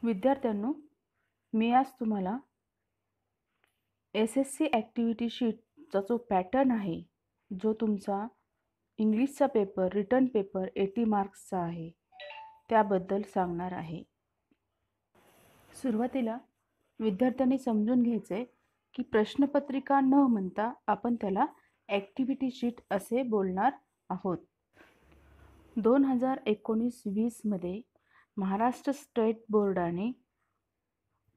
विद्यार्थ्यांनो, मी आज तुम्हाला SSC ॲक्टिव्हिटी शीटचा जो पॅटर्न आहे, जो तुमचा इंग्लिशचा पेपर, रिटन पेपर 80 मार्क्सचा आहे, त्याबद्दल सांगणार आहे. सुरुवातीला विद्यार्थ्यांनी समजून घ्यायचे की प्रश्नपत्रिका न म्हणता आपण त्याला ॲक्टिव्हिटी शीट असे बोलणार आहोत. 2019-20 मध्ये महाराष्ट्र स्टेट बोर्डाने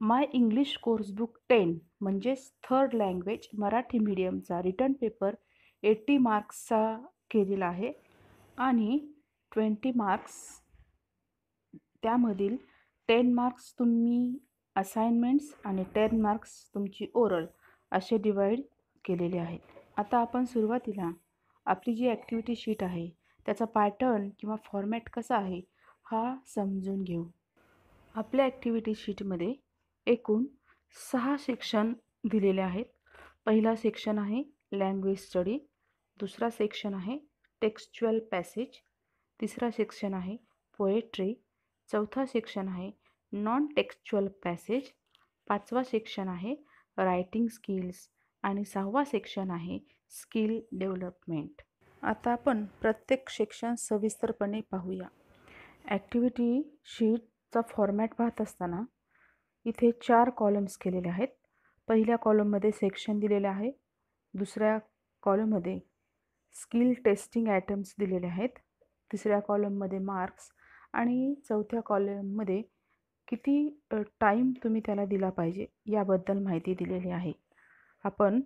माय इंग्लिश कोर्सबुक 10 म्हणजेच थर्ड लँग्वेज मराठी मीडियमचा रिटन पेपर 80 मार्क्सचा केलेला आहे आणि 20 मार्क्स त्यामधील 10 मार्क्स तुम्ही असाइनमेंट्स आणि 10 मार्क्स तुमची ओरल असे डिवाईड केलेले आहेत. आता आपण सुरुवातीला आपली जी ॲक्टिव्हिटी शीट आहे त्याचा पॅटर्न किंवा फॉर्मॅट कसा आहे हा समजून घेऊ. आपल्या ॲक्टिव्हिटी शीटमध्ये एकूण 6 सेक्शन दिलेले आहेत. पहिला सेक्शन आहे लँग्वेज स्टडी, दुसरा सेक्शन आहे टेक्स्च्युअल पॅसेज, तिसरा सेक्शन आहे पोएट्री, चौथा सेक्शन आहे नॉन टेक्स्च्युअल पॅसेज, पाचवा सेक्शन आहे रायटिंग स्किल्स आणि 6वा सेक्शन आहे स्किल डेव्हलपमेंट. आता आपण प्रत्येक सेक्शन सविस्तरपणे पाहूया. ॲक्टिव्हिटी शीटचा फॉर्मॅट पाहत असताना इथे 4 कॉलम्स केलेले आहेत. पहिल्या कॉलममध्ये सेक्शन दिलेले आहे, दुसऱ्या कॉलममध्ये स्किल टेस्टिंग आयटम्स दिलेले आहेत, तिसऱ्या कॉलममध्ये मार्क्स आणि चौथ्या कॉलममध्ये किती टाईम तुम्ही त्याला दिला पाहिजे याबद्दल माहिती दिलेली आहे. आपण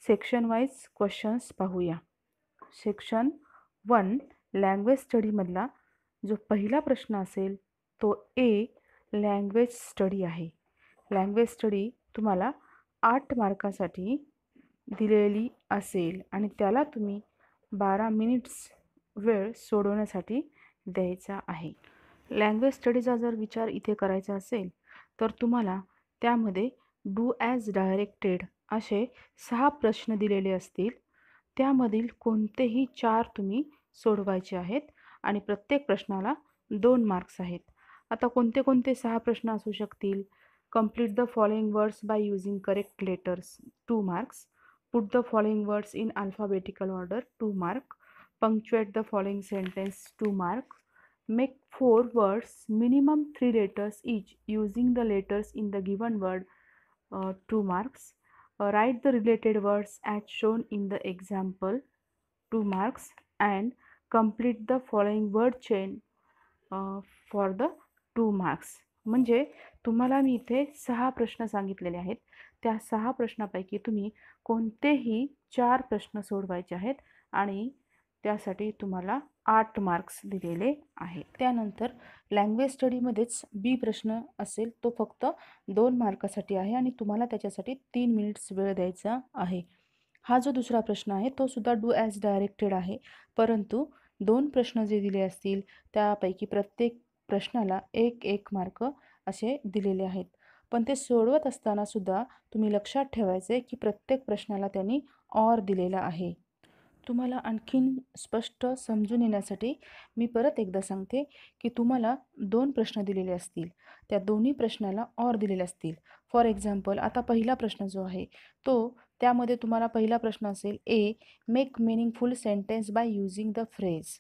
सेक्शन वाईज क्वेश्चन्स पाहूया. सेक्शन 1 लँग्वेज स्टडीमधला जो पहिला प्रश्न असेल तो ए लँग्वेज स्टडी आहे. लँग्वेज स्टडी तुम्हाला 8 मार्कासाठी दिलेली असेल आणि त्याला तुम्ही 12 मिनिट्स वेळ सोडवण्यासाठी द्यायचा आहे. लँग्वेज स्टडीचा जर विचार इथे करायचा असेल तर तुम्हाला त्यामध्ये डू ॲज डायरेक्टेड असे 6 प्रश्न दिलेले असतील. त्यामधील कोणतेही 4 तुम्ही सोडवायचे आहेत आणि प्रत्येक प्रश्नाला 2 मार्क्स आहेत. आता कोणते कोणते 6 प्रश्न असू शकतील? Complete the following words by using correct letters 2 marks, put the following words in alphabetical order 2 mark, punctuate the following sentence 2 mark, make 4 words minimum 3 letters each using the letters in the given word 2 marks, write the related words as shown in the example 2 marks and complete the following word chain for the 2 marks. म्हणजे तुम्हाला मी इथे 6 प्रश्न सांगितलेले आहेत. त्या 6 प्रश्नापैकी तुम्ही कोणतेही 4 प्रश्न सोडवायचे आहेत आणि त्यासाठी तुम्हाला 8 मार्क्स दिलेले आहेत. त्यानंतर लँग्वेज स्टडीमध्येच बी प्रश्न असेल तो फक्त 2 मार्कासाठी आहे आणि तुम्हाला त्याच्यासाठी 3 मिनिट्स वेळ द्यायचा आहे. हा जो दुसरा प्रश्न आहे तो सुद्धा डू ॲज डायरेक्टेड आहे, परंतु 2 प्रश्न जे दिले असतील त्यापैकी प्रत्येक प्रश्नाला 1-1 मार्क असे दिलेले आहेत. पण ते सोडवत असताना सुद्धा तुम्ही लक्षात ठेवायचे की प्रत्येक प्रश्नाला त्यांनी ऑर दिलेला आहे. तुम्हाला आणखीन स्पष्ट समजून येण्यासाठी मी परत एकदा सांगते की तुम्हाला 2 प्रश्न दिलेले असतील, त्या दोन्ही प्रश्नाला ऑर दिलेले असतील. फॉर एक्झाम्पल आता पहिला प्रश्न जो आहे तो त्यामध्ये तुम्हाला पहिला प्रश्न असेल A make meaningful sentence by using the phrase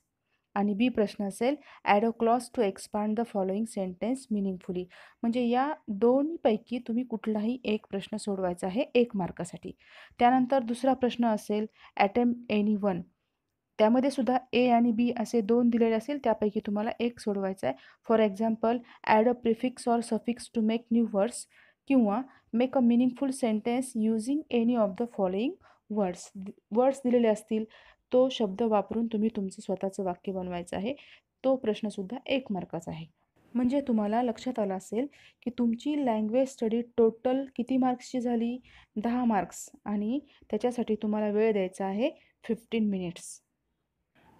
आणि बी प्रश्न असेल add a clause to expand the following sentence meaningfully. म्हणजे या दोन्हीपैकी तुम्ही कुठलाही एक प्रश्न सोडवायचा आहे 1 मार्कासाठी. त्यानंतर दुसरा प्रश्न असेल अटेम्प्ट एनी वन. त्यामध्ये सुद्धा ए आणि बी असे 2 दिलेले असेल, त्यापैकी तुम्हाला 1 सोडवायचा आहे. For example add a prefix or suffix to make new words किंवा make a meaningful sentence using any of the following words दिलेले असतील, तो शब्द वापरून तुम्ही तुमचं स्वतःचं वाक्य बनवायचं आहे. तो प्रश्नसुद्धा 1 मार्काचा आहे. म्हणजे तुम्हाला लक्षात आलं असेल की तुमची लँग्वेज स्टडी टोटल किती मार्क्सची झाली? 10 मार्क्स आणि त्याच्यासाठी तुम्हाला वेळ द्यायचा आहे 15 मिनिट्स.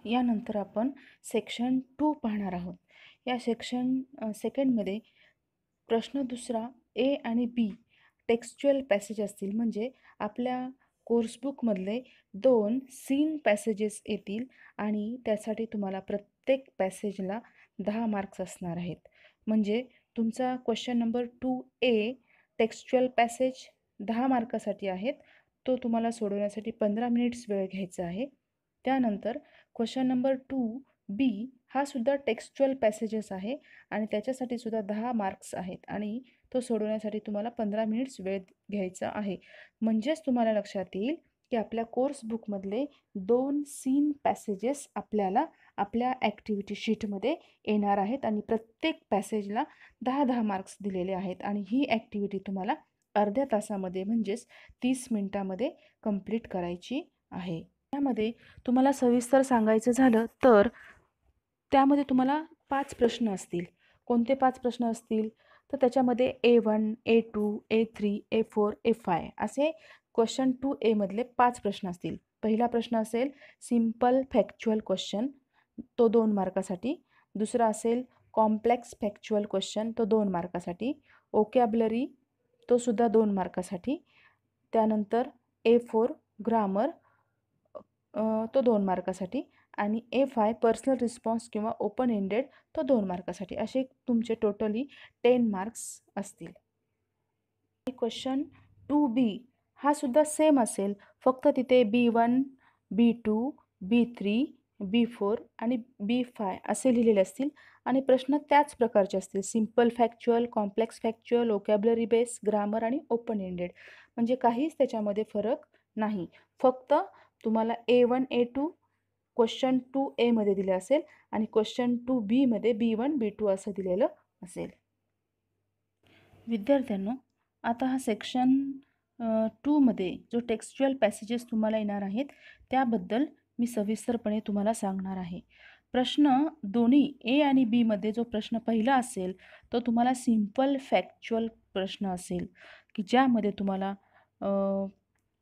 यानंतर आपण सेक्शन 2 पाहणार आहोत. या सेकंडमध्ये प्रश्न दुसरा ए आणि बी टेक्स्च्युअल पॅसेज असतील. म्हणजे आपल्या कोर्सबुकमधले 2 सीन पॅसेजेस येतील आणि त्यासाठी तुम्हाला प्रत्येक पॅसेजला 10 मार्क्स असणार आहेत. म्हणजे तुमचा question number 2A textual passage 10 मार्कासाठी आहेत. तो तुम्हाला सोडवण्यासाठी 15 मिनिट्स वेळ घ्यायचा आहे. त्यानंतर क्वेश्चन नंबर 2B हा सुद्धा टेक्स्च्युअल पॅसेजेस आहे आणि त्याच्यासाठी सुद्धा 10 मार्क्स आहेत आणि तो सोडवण्यासाठी तुम्हाला 15 मिनिट्स वेळ घ्यायचा आहे. म्हणजेच तुम्हाला लक्षात येईल की आपल्या कोर्स बुकमधले 2 सीन पॅसेजेस आपल्याला आपल्या ॲक्टिव्हिटी शीटमध्ये येणार आहेत आणि प्रत्येक पॅसेजला 10-10 मार्क्स दिलेले आहेत आणि ही ॲक्टिव्हिटी तुम्हाला अर्ध्या तासामध्ये म्हणजेच 30 मिनिटामध्ये कंप्लीट करायची आहे. त्यामध्ये तुम्हाला सविस्तर सांगायचं झालं तर त्यामध्ये तुम्हाला 5 प्रश्न असतील. कोणते 5 प्रश्न असतील? तर त्याच्यामध्ये A1, A2, A3, A4, A5 असे क्वेश्चन 2A मधले 5 प्रश्न असतील. पहिला प्रश्न असेल सिंपल फॅक्च्युअल क्वेश्चन, तो 2 मार्कासाठी. दुसरा असेल कॉम्प्लेक्स फॅक्च्युअल क्वेश्चन, तो 2 मार्कासाठी. ओकॅब्युलरी, तो सुद्धा 2 मार्कासाठी. त्यानंतर A4 ग्रामर, तो 2 मार्कासाठी आणि A5 पर्सनल रिस्पॉन्स किंवा ओपन एंडेड, तो 2 मार्कासाठी. असे तुमचे टोटली 10 मार्क्स असतील. क्वेश्चन 2B हा सुद्धा सेम असेल, फक्त तिथे B1, B2, B3, B4 आणि B5 असे लिहिलेले असतील आणि प्रश्न त्याच प्रकारचे असतील. Simple factual, complex factual, vocabulary base, grammar आणि ओपन एंडेड. म्हणजे काहीच त्याच्यामध्ये फरक नाही. फक्त तुम्हाला A1, A2 क्वेश्चन 2A मध्ये दिले असेल आणि क्वेश्चन 2B मध्ये B1, B2 असं दिलेलं असेल. विद्यार्थ्यांनो, आता हा सेक्शन 2 मध्ये जो टेक्स्च्युअल पॅसेजेस तुम्हाला येणार आहेत त्याबद्दल मी सविस्तरपणे तुम्हाला सांगणार आहे. प्रश्न दोन्ही A आणि B मध्ये जो प्रश्न पहिला असेल तो तुम्हाला सिंपल फॅक्च्युअल प्रश्न असेल की ज्यामध्ये तुम्हाला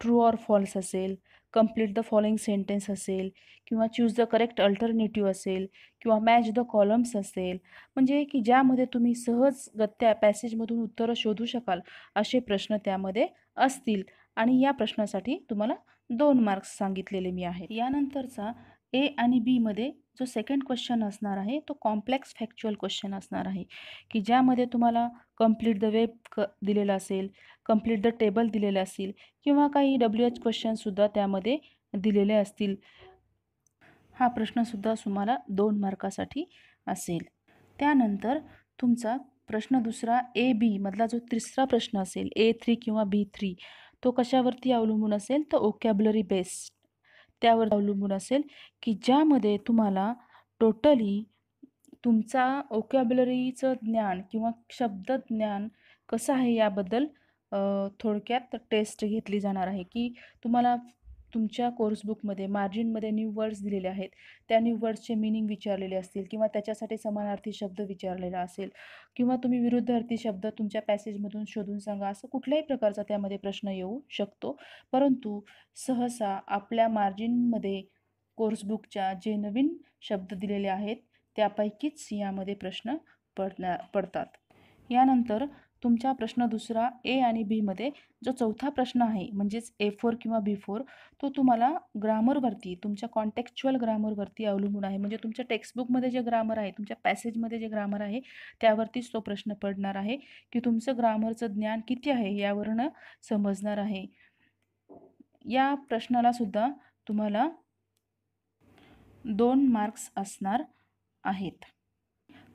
ट्रू ऑर फॉल्स असेल, कंप्लीट द फॉलोइंग सेंटेन्स असेल किंवा चूज द करेक्ट अल्टरनेटिव्ह असेल किंवा मॅच द कॉलम्स असेल, म्हणजे की ज्यामध्ये तुम्ही सहजगत्या पॅसेजमधून उत्तरं शोधू शकाल असे प्रश्न त्यामध्ये असतील आणि या प्रश्नासाठी तुम्हाला 2 मार्क्स सांगितलेले मी आहेत. यानंतरचा A आणि B मध्ये जो सेकंड क्वेश्चन असणार आहे तो कॉम्प्लेक्स फॅक्च्युअल क्वेश्चन असणार आहे की ज्यामध्ये तुम्हाला कंप्लीट द वेब दिलेला असेल, कंप्लीट द टेबल दिलेलं असेल किंवा काही WH क्वेश्चनसुद्धा त्यामध्ये दिलेले असतील. हा प्रश्नसुद्धा तुम्हाला 2 मार्कासाठी असेल. त्यानंतर तुमचा प्रश्न दुसरा AB मधला जो तिसरा प्रश्न असेल A3 किंवा B3, तो कशावरती अवलंबून असेल तर ओकॅब्युलरी बेस्ड त्यावर अवलंबून असेल की ज्यामध्ये तुम्हाला टोटली तुमचा ओकॅब्युलरीचं ज्ञान किंवा शब्दज्ञान कसं आहे याबद्दल थोडक्यात टेस्ट घेतली जाणार आहे की तुम्हाला तुमच्या कोर्स बुकमध्ये मार्जिनमध्ये न्यू वर्ड्स दिलेले आहेत, त्या न्यू वर्ड्सचे मीनिंग विचारलेले असतील किंवा त्याच्यासाठी समानार्थी शब्द विचारलेला असेल किंवा तुम्ही विरुद्धार्थी शब्द तुमच्या पॅसेजमधून शोधून सांगा, असं कुठल्याही प्रकारचा त्यामध्ये प्रश्न येऊ शकतो. परंतु सहसा आपल्या मार्जिनमध्ये कोर्स बुकच्या जे नवीन शब्द दिलेले आहेत त्यापैकीच यामध्ये प्रश्न पडतात. यानंतर तुमचा प्रश्न दुसरा A आणि B मध्ये जो चौथा प्रश्न आहे म्हणजेच A4 किंवा B4, तो तुम्हाला ग्रामरवरती तुमच्या कॉन्टेक्च्युअल ग्रामरवरती अवलंबून आहे. म्हणजे तुमच्या टेक्स्टबुकमध्ये जे ग्रामर आहे, तुमच्या पॅसेजमध्ये जे ग्रामर आहे त्यावरतीच तो प्रश्न पडणार आहे की तुमचं ग्रामरचं ज्ञान किती आहे यावरनं समजणार आहे. या प्रश्नाला सुद्धा तुम्हाला 2 मार्क्स असणार आहेत.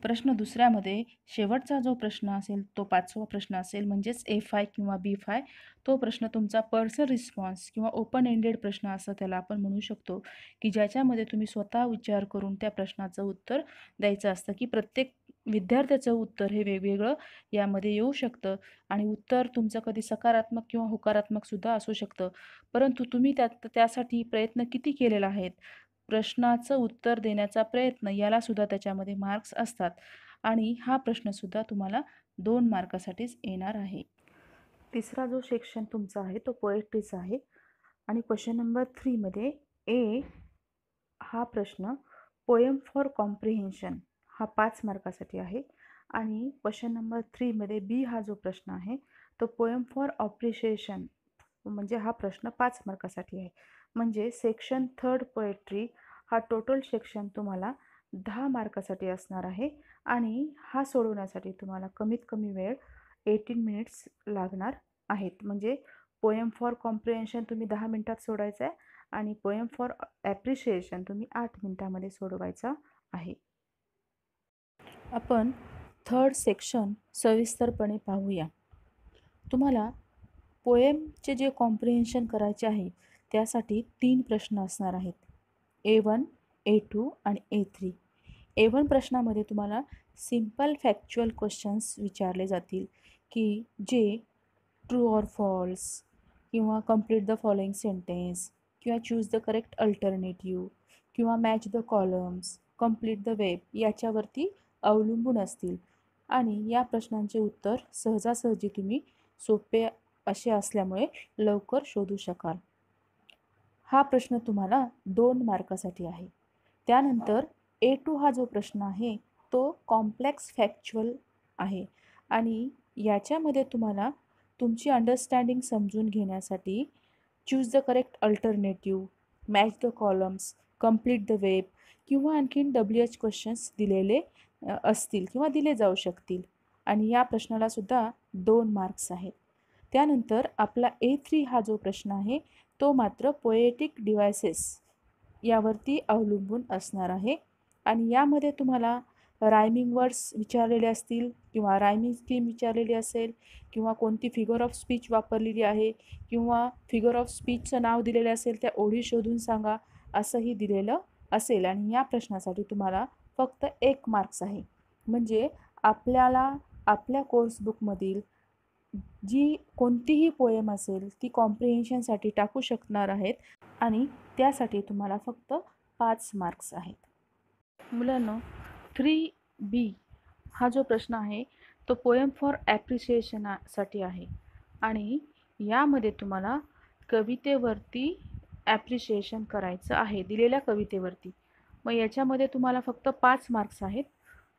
प्रश्न दुसऱ्यामध्ये शेवटचा जो प्रश्न असेल तो 5वा प्रश्न असेल म्हणजेच A5 किंवा B5, तो प्रश्न तुमचा पर्सनल रिस्पॉन्स किंवा ओपन एंडेड प्रश्न असं त्याला आपण म्हणू शकतो की ज्याच्यामध्ये तुम्ही स्वतः विचार करून त्या प्रश्नाचं उत्तर द्यायचं असतं की प्रत्येक विद्यार्थ्याचं उत्तर हे वेगवेगळं यामध्ये येऊ शकतं आणि उत्तर तुमचं कधी सकारात्मक किंवा होकारात्मकसुद्धा असू शकतं. परंतु तुम्ही त्यासाठी प्रयत्न किती केलेला आहे, प्रश्नाचं उत्तर देण्याचा प्रयत्न, याला सुद्धा त्याच्यामध्ये मार्क्स असतात आणि हा प्रश्नसुद्धा तुम्हाला 2 मार्कासाठीच येणार आहे. तिसरा जो सेक्शन तुमचा आहे तो पोएट्रीचा आहे आणि क्वेश्चन नंबर 3 मध्ये A हा प्रश्न पोएम फॉर कॉम्प्रिहेन्शन हा 5 मार्कासाठी आहे आणि क्वेश्चन नंबर 3 मध्ये B हा जो प्रश्न आहे तो पोएम फॉर अप्रिशिएशन म्हणजे हा प्रश्न 5 मार्कासाठी आहे. म्हणजे सेक्शन 3 पोएट्री हा टोटल सेक्शन तुम्हाला 10 मार्कासाठी असणार आहे आणि हा सोडवण्यासाठी तुम्हाला कमीत कमी वेळ 18 मिनिट्स लागणार आहेत. म्हणजे पोएम फॉर कॉम्प्रिहेन्शन तुम्ही 10 मिनिटात सोडायचं आहे आणि पोएम फॉर ॲप्रिशिएशन तुम्ही 8 मिनिटामध्ये सोडवायचा आहे. आपण थर्ड सेक्शन सविस्तरपणे पाहूया. तुम्हाला पोएमचे जे कॉम्प्रिहेन्शन करायचे आहे त्यासाठी 3 प्रश्न असणार आहेत. A1, A2 आणि A3. A1 प्रश्नामध्ये तुम्हाला सिम्पल फॅक्च्युअल क्वेश्चन्स विचारले जातील की जे ट्रू ऑर फॉल्स किंवा कंप्लीट द फॉलोइंग सेंटेन्स किंवा चूज द करेक्ट अल्टरनेटिव्ह किंवा match the columns, complete the web याच्यावरती अवलंबून असतील आणि या प्रश्नांचे उत्तर सहजासहजी तुम्ही सोपे असे असल्यामुळे लवकर शोधू शकाल. हा प्रश्न तुम्हाला 2 मार्कासाठी आहे. त्यानंतर A2 हा जो प्रश्न आहे तो कॉम्प्लेक्स फॅक्च्युअल आहे आणि याच्यामध्ये तुम्हाला तुमची अंडरस्टँडिंग समजून घेण्यासाठी choose the correct alternative, match the columns, complete the web किंवा आणखीन WH क्वेश्चन्स दिलेले असतील किंवा दिले जाऊ शकतील आणि या प्रश्नालासुद्धा 2 मार्क्स आहेत. त्यानंतर आपला A3 हा जो प्रश्न आहे तो मात्र पोएटिक डिव्हायसेस यावरती अवलंबून असणार आहे आणि यामध्ये तुम्हाला रायमिंग वर्ड्स विचारलेले असतील किंवा रायमिंग स्कीम विचारलेली असेल किंवा कोणती फिगर ऑफ स्पीच वापरलेली आहे किंवा फिगर ऑफ स्पीचचं नाव दिलेलं असेल त्या ओळी शोधून सांगा असंही दिलेलं असेल आणि या प्रश्नासाठी तुम्हाला फक्त 1 मार्क्स आहे. म्हणजे आपल्याला आपल्या कोर्स बुकमधील जी कोणतीही पोएम असेल ती कॉम्प्रिहेन्शनसाठी टाकू शकणार आहेत आणि त्यासाठी तुम्हाला फक्त 5 मार्क्स आहेत. मुलांनो 3B हा जो प्रश्न आहे तो पोएम फॉर ॲप्रिशिएशनसाठी आहे आणि यामध्ये तुम्हाला कवितेवरती ॲप्रिशिएशन करायचं आहे दिलेल्या कवितेवरती. मग याच्यामध्ये तुम्हाला फक्त 5 मार्क्स आहेत.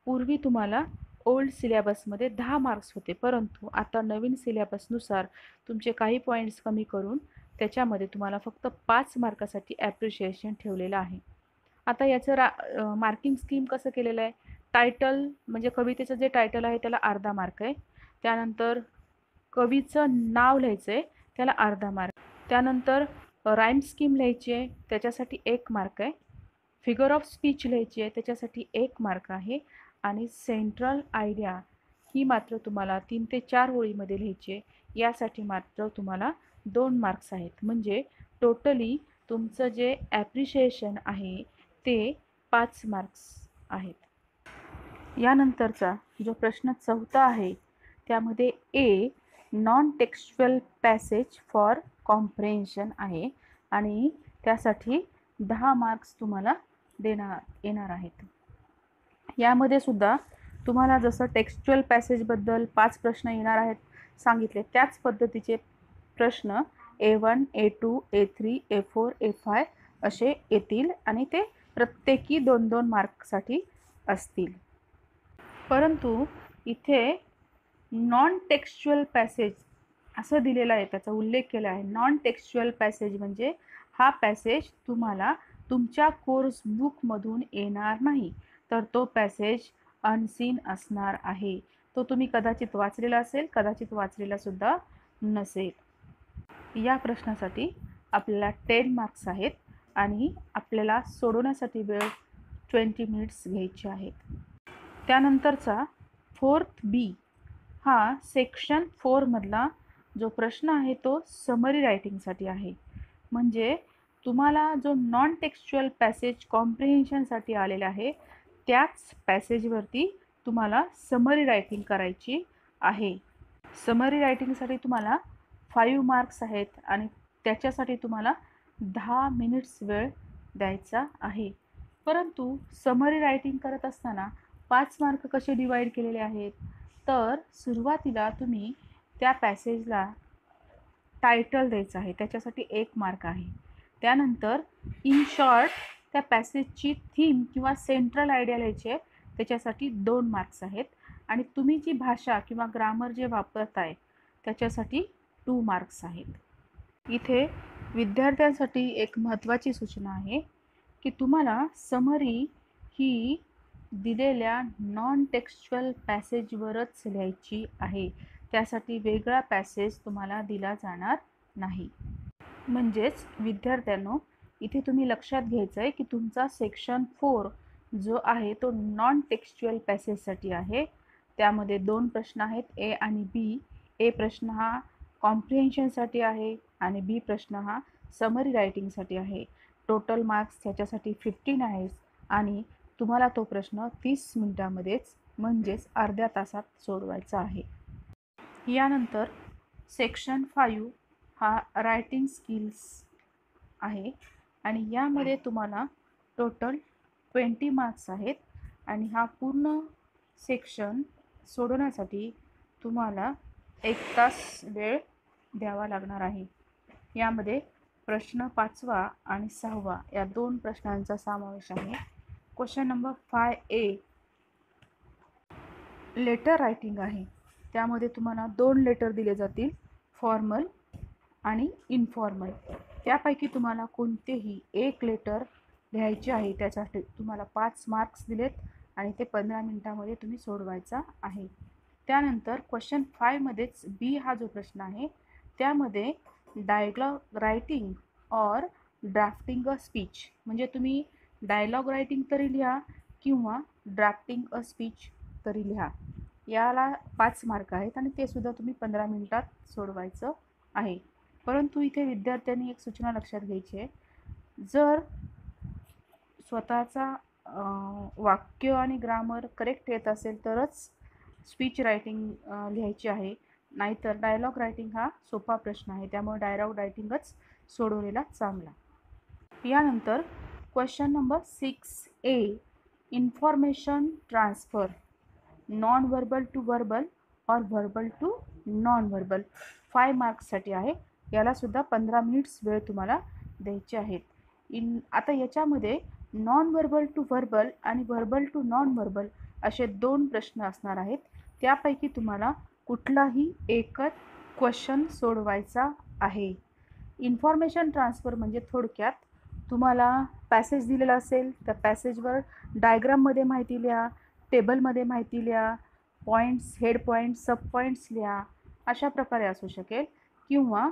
पूर्वी तुम्हाला ओल्ड सिलेबसमध्ये 10 मार्क्स होते, परंतु आता नवीन सिलेबसनुसार तुमचे काही पॉईंट्स कमी करून त्याच्यामध्ये तुम्हाला फक्त 5 मार्कासाठी ॲप्रिशिएशन ठेवलेलं आहे. आता याचं मार्किंग स्कीम कसं केलेलं आहे, टायटल म्हणजे कवितेचं जे टायटल आहे त्याला अर्धा मार्क आहे. त्यानंतर कवीचं नाव लिहायचं आहे त्याला अर्धा मार्क. त्यानंतर राईम स्कीम लिहायची आहे त्याच्यासाठी 1 मार्क आहे. फिगर ऑफ स्पीच लिहायची आहे त्याच्यासाठी 1 मार्क आहे आणि सेंट्रल आयडिया ही मात्र तुम्हाला 3 ते 4 ओळीमध्ये लिहायची आहे यासाठी मात्र तुम्हाला 2 मार्क्स आहेत. म्हणजे टोटली तुमचं जे ॲप्रिशिएशन आहे ते 5 मार्क्स आहेत. यानंतरचा जो प्रश्न 4था आहे त्यामध्ये A non textual passage for comprehension आहे आणि त्यासाठी 10 मार्क्स तुम्हाला येणार आहेत. यामध्ये सुद्धा तुम्हाला जसं टेक्स्च्युअल पॅसेजबद्दल 5 प्रश्न येणार आहेत सांगितले त्याच पद्धतीचे प्रश्न A1, A2, A3, A4, A5 असे येतील आणि ते प्रत्येकी 2-2 मार्कसाठी असतील. परंतु इथे नॉन टेक्स्च्युअल पॅसेज असं दिलेलं आहे, त्याचा उल्लेख केला आहे. नॉन टेक्स्च्युअल पॅसेज म्हणजे हा पॅसेज तुम्हाला तुमच्या कोर्स बुकमधून येणार नाही, तर तो पॅसेज अनसीन असणार आहे. तो तुम्ही कदाचित वाचलेला असेल, कदाचित वाचलेला सुद्धा नसेल. या प्रश्नासाठी आपल्याला 10 मार्क्स आहेत आणि आपल्याला सोडवण्यासाठी वेळ 20 मिनिट्स घ्यायचे आहेत. त्यानंतरचा 4B हा सेक्शन 4 मधला जो प्रश्न आहे तो समरी रायटिंगसाठी आहे. म्हणजे तुम्हाला जो नॉन टेक्स्च्युअल पॅसेज कॉम्प्रिहेन्शनसाठी आलेला आहे त्याच पॅसेजवरती तुम्हाला समरी रायटिंग करायची आहे. समरी रायटिंगसाठी तुम्हाला 5 मार्क्स आहेत आणि त्याच्यासाठी तुम्हाला 10 मिनिट्स वेळ द्यायचा आहे. परंतु समरी रायटिंग करत असताना 5 मार्क कसे डिवाईड केलेले आहेत, तर सुरुवातीला तुम्ही त्या पॅसेजला टायटल द्यायचं आहे त्याच्यासाठी 1 मार्क आहे. त्यानंतर इन शॉर्ट त्या पॅसेजची थीम किंवा सेंट्रल आयडिया लिहायची आहे त्याच्यासाठी 2 मार्क्स आहेत आणि तुम्ही जी भाषा किंवा ग्रामर जे वापरताय त्याच्यासाठी 2 मार्क्स आहेत. इथे विद्यार्थ्यांसाठी एक महत्त्वाची सूचना आहे की तुम्हाला समरी ही दिलेल्या नॉन टेक्स्च्युअल पॅसेजवरच लिहायची आहे. त्यासाठी वेगळा पॅसेज तुम्हाला दिला जाणार नाही. म्हणजेच विद्यार्थ्यांनो, इथे तुम्ही लक्षात घ्यायचं आहे की तुमचा सेक्शन 4 जो आहे तो नॉन टेक्स्च्युअल पॅसेजसाठी आहे. त्यामध्ये 2 प्रश्न आहेत, ए आणि बी. ए प्रश्न हा कॉम्प्रिहेन्शनसाठी आहे आणि बी प्रश्न हा समरी रायटिंगसाठी आहे. टोटल मार्क्स त्याच्यासाठी 15 आहेत आणि तुम्हाला तो प्रश्न 30 मिनिटांमध्येच म्हणजेच अर्ध्या तासात सोडवायचा आहे. यानंतर सेक्शन 5 हा रायटिंग स्किल्स आहे आणि यामध्ये तुम्हाला टोटल 20 मार्क्स आहेत आणि हा पूर्ण सेक्शन सोडवण्यासाठी तुम्हाला 1 तास वेळ द्यावा लागणार आहे. यामध्ये प्रश्न 5वा आणि 6वा या 2 प्रश्नांचा समावेश आहे. Question number 5A letter writing आहे. त्यामध्ये तुम्हाला 2 लेटर दिले जातील, फॉर्मल आणि इनफॉर्मल. त्यापैकी तुम्हाला कोणतेही एक लेटर लिहायचे आहे. त्यासाठी तुम्हाला 5 मार्क्स दिलेत आणि ते 15 मिनिटांमध्ये तुम्ही सोडवायचा आहे. त्यानंतर क्वेश्चन 5मध्येच बी हा जो प्रश्न आहे त्यामध्ये डायलॉग रायटिंग और ड्राफ्टिंग अ स्पीच, म्हणजे तुम्ही डायलॉग रायटिंग तरी लिहा किंवा ड्राफ्टिंग अ स्पीच तरी लिहा. याला 5 मार्क आहेत आणि ते सुद्धा तुम्ही 15 मिनिटात सोडवायचं आहे. परंतु इथे विद्यार्थ्यांनी एक सूचना लक्षात घ्यायची आहे, जर स्वतःचा वाक्य आणि ग्रामर करेक्ट येत असेल तरच स्पीच रायटिंग लिहायची आहे, नाहीतर डायलॉग रायटिंग हा सोपा प्रश्न आहे, त्यामुळे डायलॉग रायटिंगच सोडवलेला चांगला. यानंतर question number 6A information transfer non verbal to verbal or verbal to non verbal 5 मार्क्ससाठी आहे. यालासुद्धा 15 मिनिट्स वेळ तुम्हाला द्यायचे आहेत. आता याच्यामध्ये नॉन व्हर्बल टू व्हर्बल आणि व्हर्बल टू नॉन व्हर्बल असे 2 प्रश्न असणार आहेत. त्यापैकी तुम्हाला कुठलाही एकच क्वेश्चन सोडवायचा आहे. इन्फॉर्मेशन ट्रान्सफर म्हणजे थोडक्यात तुम्हाला पॅसेज दिलेला असेल, त्या पॅसेजवर डायग्राममध्ये माहिती लिहा, टेबलमध्ये माहिती लिहा, पॉईंट्स, हेड पॉईंट्स, सब पॉईंट्स लिहा, अशा प्रकारे असू शकेल. किंवा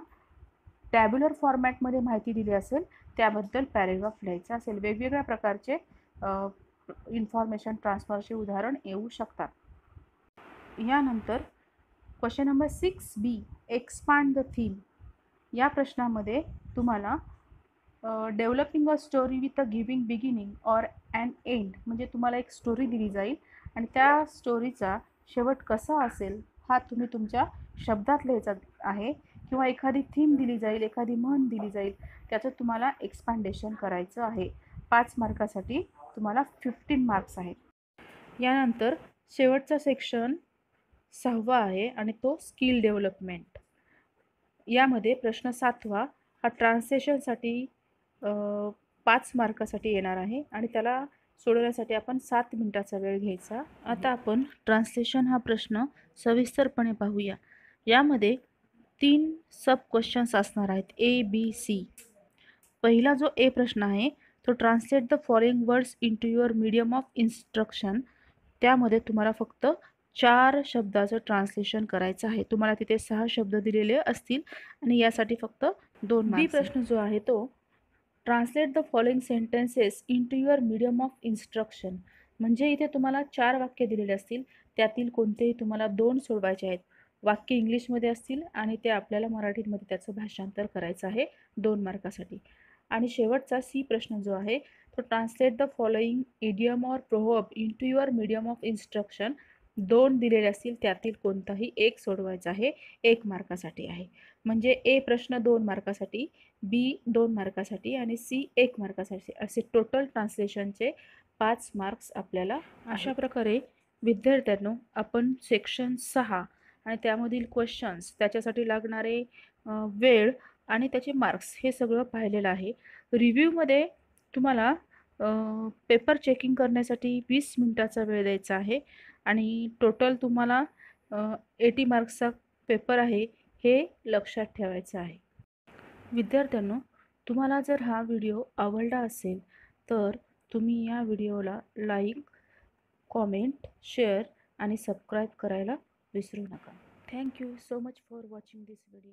टॅब्युलर फॉर्मॅटमध्ये माहिती दिली असेल त्याबद्दल पॅरेग्राफ लिहायचा असेल. वेगवेगळ्या प्रकारचे इन्फॉर्मेशन ट्रान्सफरचे उदाहरण येऊ शकतात. यानंतर question number 6B expand the theme. या प्रश्नामध्ये तुम्हाला developing a story with a giving beginning और अँड एंड, म्हणजे तुम्हाला एक स्टोरी दिली जाईल आणि त्या स्टोरीचा शेवट कसा असेल हा तुम्ही तुमच्या शब्दात लिहायचा आहे. किंवा एखादी थीम दिली जाईल, एखादी म्हण दिली जाईल, त्याचं तुम्हाला एक्सपांडेशन करायचं आहे. 5 मार्कासाठी तुम्हाला 15 मार्क्स आहेत. यानंतर शेवटचा सेक्शन 6वा आहे आणि तो स्किल डेव्हलपमेंट. यामध्ये प्रश्न 7वा हा ट्रान्सलेशनसाठी 5 मार्कासाठी येणार आहे आणि त्याला सोडवण्यासाठी आपण 7 मिनिटाचा वेळ घ्यायचा. आता आपण ट्रान्सलेशन हा प्रश्न सविस्तरपणे पाहूया. यामध्ये 3 सब क्वेश्चन्स असणार आहेत, ABC. पहिला जो ए प्रश्न आहे तो translate the following words into your medium of instruction. त्यामध्ये तुम्हाला फक्त 4 शब्दाचं ट्रान्सलेशन करायचं आहे. तुम्हाला तिथे 6 शब्द दिलेले असतील आणि यासाठी फक्त 2 मार्क्स. बी प्रश्न जो आहे तो translate the following sentences into your medium of instruction. म्हणजे इथे तुम्हाला 4 वाक्य दिलेले असतील, त्यातील कोणतेही तुम्हाला 2 सोडवायचे आहेत. वाक्य इंग्लिशमध्ये असतील आणि ते आपल्याला मराठीमध्ये त्याचं भाषांतर करायचं आहे 2 मार्कासाठी. आणि शेवटचा सी प्रश्न जो आहे तो translate the following idiom or proverb into your medium of instruction. 2 दिलेले असतील, त्यातील कोणताही एक सोडवायचा आहे, 1 मार्कासाठी आहे. म्हणजे ए प्रश्न 2 मार्कासाठी, बी 2 मार्कासाठी आणि सी 1 मार्कासाठी, असे टोटल ट्रान्सलेशनचे 5 मार्क्स आपल्याला. अशा प्रकारे विद्यार्थ्यांनो आपण सेक्शन 6 आणि त्यामधील क्वेश्चन्स, त्याच्यासाठी लागणारे वेळ आणि त्याचे मार्क्स हे सगळं पाहिलेलं आहे. रिव्ह्यूमध्ये तुम्हाला पेपर चेकिंग करण्यासाठी 20 मिनिटाचा वेळ द्यायचा आहे आणि टोटल तुम्हाला 80 मार्क्सचा पेपर आहे, हे लक्षात ठेवायचं आहे. विद्यार्थ्यांनो, तुम्हाला जर हा व्हिडिओ आवडला असेल तर तुम्ही या व्हिडिओला लाईक, कॉमेंट, शेअर आणि सबस्क्राईब करायला विसरू नका. Thank you so much for watching this video.